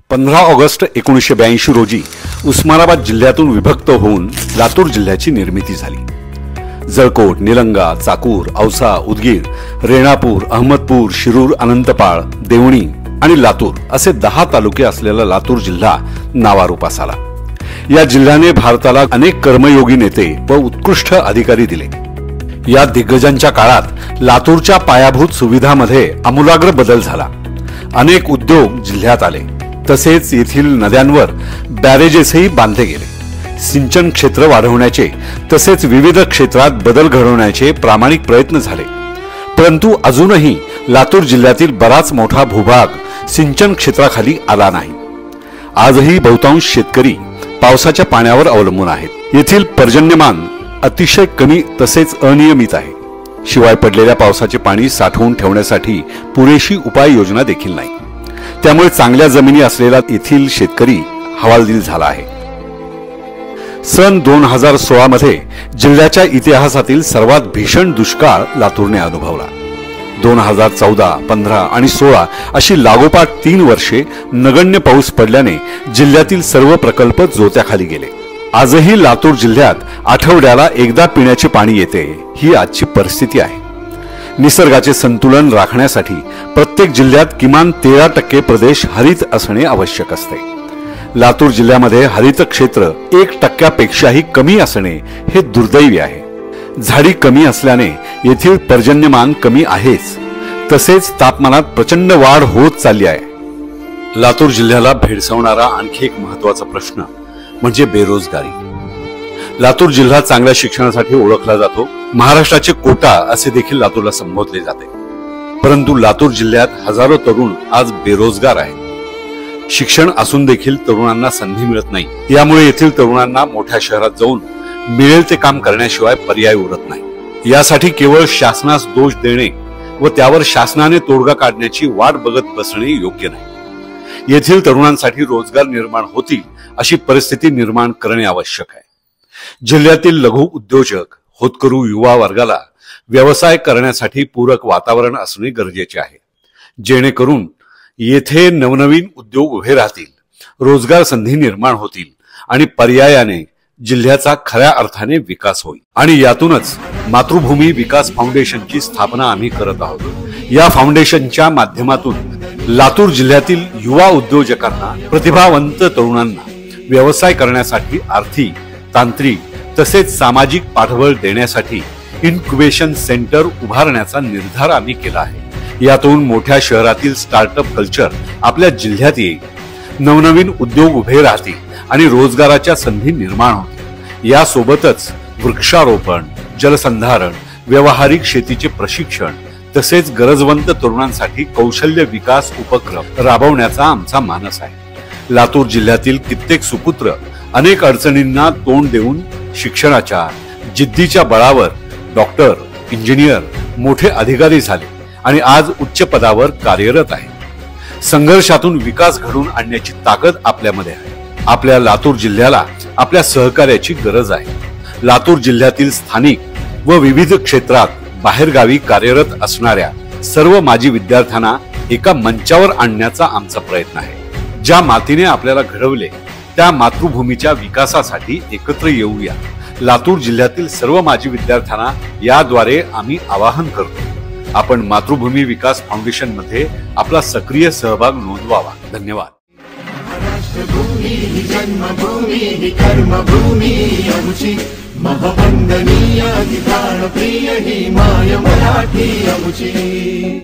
15 August 1982 रोजी उस्मानाबाद जिल्ह्यातून विभक्त होऊन लातूर जिल्ह्याची निर्मिती झाली। जळकोट, निलंगा, चाकूर, औसा, उदगीर, रेणापूर, अहमदपूर, शिरूर, अनंतपाळ, देवणी आणि लातूर असे 10 तालुके असलेला लातूर जिल्हा नावारूपास आला। या जिल्ह्याने भारताला अनेक कर्मयोगी नेते व उत्कृष्ट अधिकारी दिले। या दिग्गजांच्या काळात लातूरच्या पायाभूत सुविधांमध्ये आमूलाग्र बदल झाला। अनेक उद्योग जिल्ह्यात आले, तसेच येथील नद्यांवर बॅरेजेसही बांधले गेले। सिंचन क्षेत्र वाढवण्याचे तसेच विविध क्षेत्रात बदल घडवण्याचे प्रामाणिक प्रयत्न झाले, परंतु अजूनही लातूर जिल्ह्यातील बराच मोठा भूभाग सिंचन क्षेत्राखाली आला नाही। आजही बहुतांश शेतकरी पावसाच्या पाण्यावर अवलंबून आहेत। येथील पर्जन्यमान अतिशय कमी तसेच अनियमित आहे। शिवाय पडलेल्या पावसाचे पाणी साठवून ठेवण्यासाठी पुरेशी उपाययोजना देखील नाही। त्यामुळे चांगल्या जमिनी असलेला येथील शेतकरी हवालदिल झाला आहे। सन 2016 मध्ये जिल्ह्याच्या इतिहासातील सर्वात भीषण दुष्काळ लातूरने अनुभवला। 2014, 15 आणि 16 अशी लागोपाठ 3 वर्षे नगण्य पाऊस पडल्याने जिल्ह्यातील सर्व प्रकल्प जोत्याखाली गेले। आजही लातूर जिल्ह्यात आठवड्याला एकदा पिण्याचे पाणी येते, ही आजची परिस्थिती आहे। निसर्गाचे संतुलन राखण्यासाठी प्रत्येक जिल्ह्यात किमान 13% प्रदेश हरित असणे आवश्यक असते। लातूर जिल्ह्यामध्ये हरित क्षेत्र 1% कमी असणे हे दुर्दैवी आहे। झाडी कमी असल्याने येथील पर्जन्यमान कमी आहेच, तसेच तापमानात प्रचंड वाढ होत चालली आहे। लातूर जिल्ह्याला भेडसावणारा आणखी एक महत्त्वाचा प्रश्न म्हणजे बेरोजगारी। लातूर जिल्हा चांगल्या शिक्षणासाठी ओळखला जातो। महाराष्ट्राचे कोटा असे देखील लातूरला संबोधले जाते, परंतु लातूर जिल्ह्यात हजारो तरुण आज बेरोजगार आहेत। शिक्षण असून देखील तरुणांना संधी मिळत नाही। यामुळे येथील तरुणांना मोठ्या शहरात जाऊन मिळेल ते काम करण्याशिवाय पर्याय उरत नाही। यासाठी केवळ शासनास दोष देणे व त्यावर शासनाने तोडगा काढण्याची वाट बघत बसणे योग्य नाही। येथील तरुणांसाठी रोजगार निर्माण होतील अशी परिस्थिती निर्माण करणे आवश्यक आहे। जिल्ह्यातील लघु उद्योजक, होतकरू युवा वर्गाला व्यवसाय करण्यासाठी पूरक वातावरण असणे गरजेचे आहे, जेणेकरून येथे नवनवीन उद्योग उभे राहतील, रोजगार संधी निर्माण होतील आणि पर्यायाने जिल्ह्याचा खऱ्या अर्थाने विकास होईल। आणि यातूनच मातृभूमी विकास फाउंडेशनची स्थापना आम्ही करत आहोत। या फाउंडेशनच्या माध्यमातून लातूर जिल्ह्यातील युवा उद्योजकांना, प्रतिभावंत तरुणांना व्यवसाय करण्यासाठी आर्थिक, तांत्रिक तसेच सामाजिक पाठबळ देण्यासाठी इन्क्युबेशन सेंटर उभारण्याचा निर्धार आम्ही केला आहे। यातून मोठ्या शहरातील स्टार्टअप कल्चर आपल्या जिल्ह्यात येईल, नवनवीन उद्योग उभे राहतील आणि रोजगाराच्या संधी निर्माण होतील। यासोबतच वृक्षारोपण, जलसंधारण, व्यावहारिक शेतीचे प्रशिक्षण तसेच गरजवंत तरुणांसाठी कौशल्य विकास उपक्रम राबवण्याचा आमचा मानस आहे। लातूर जिल्ह्यातील कित्येक सुपुत्र अनेक अडचणींना तोंड देऊन शिक्षणाच्या जिद्दीच्या बळावर डॉक्टर, इंजिनियर, मोठे अधिकारी झाले आणि आज उच्च पदावर कार्यरत आहेत। संघर्षातून विकास घडवून आणण्याची ताकद आपल्यामध्ये आहे। आपल्या लातूर जिल्ह्याला आपल्या सहकार्याची गरज आहे। लातूर जिल्ह्यातील स्थानिक व विविध क्षेत्रात बाहेरगावी कार्यरत असणाऱ्या सर्व माजी विद्यार्थ्यांना एका मंचावर आणण्याचा आमचा प्रयत्न आहे। ज्या मातीने आपल्याला घडवले त्या मातृभूमीच्या विकासासाठी एकत्र येऊया। लातूर जिल्ह्यातील सर्व माजी विद्यार्थ्यांना याद्वारे आम्ही आवाहन करतो, आपण मातृभूमी विकास फाउंडेशन मध्ये आपला सक्रिय सहभाग नोंदवावा। धन्यवाद। जन्मभूमी कर्मभूमी आमची, महवंदनीय अधिकार प्रिय ही माय मराठी आमची।